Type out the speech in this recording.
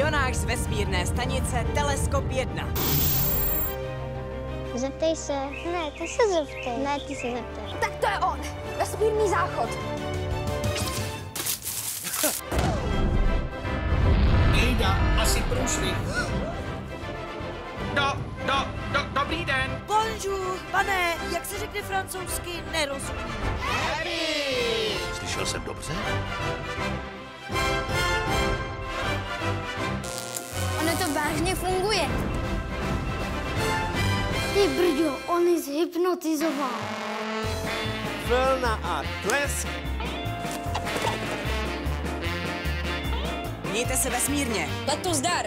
špionáž z vesmírné stanice Teleskop 1. Zeptej se. Ne, ty se zeptej. Ne, ty se zeptej. Tak to je on. Vesmírný záchod. Nejda, asi průšvih. Dobrý den. Bonjour, pane, jak se řekne francouzsky, nerozumím. Harry! Slyšel jsem dobře? Ono to vážně funguje. Ty brďo, on ji zhypnotizoval. Vlna a tlesk. Mějte se vesmírně. Letu zdar.